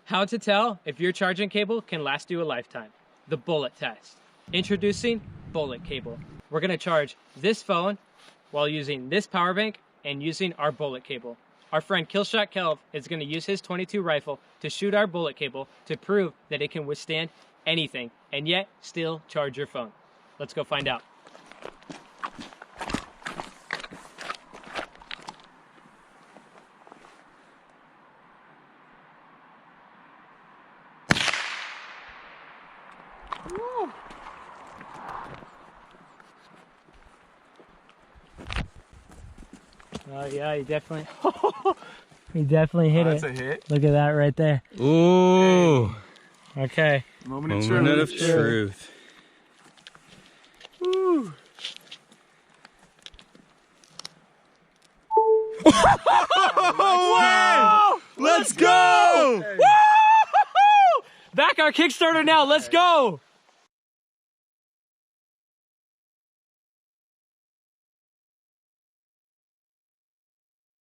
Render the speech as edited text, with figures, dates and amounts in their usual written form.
How to tell if your charging cable can last you a lifetime. The bullet test. Introducing bullet cable. We're gonna charge this phone while using this power bank and using our bullet cable. Our friend Killshot Kelv is gonna use his .22 rifle to shoot our bullet cable to prove that it can withstand anything and yet still charge your phone. Let's go find out. Oh yeah, he definitely hit it. That's a hit. Look at that right there. Ooh. Okay. Moment of truth. Woo. Wow! Let's go! Back our Kickstarter now. Let's go.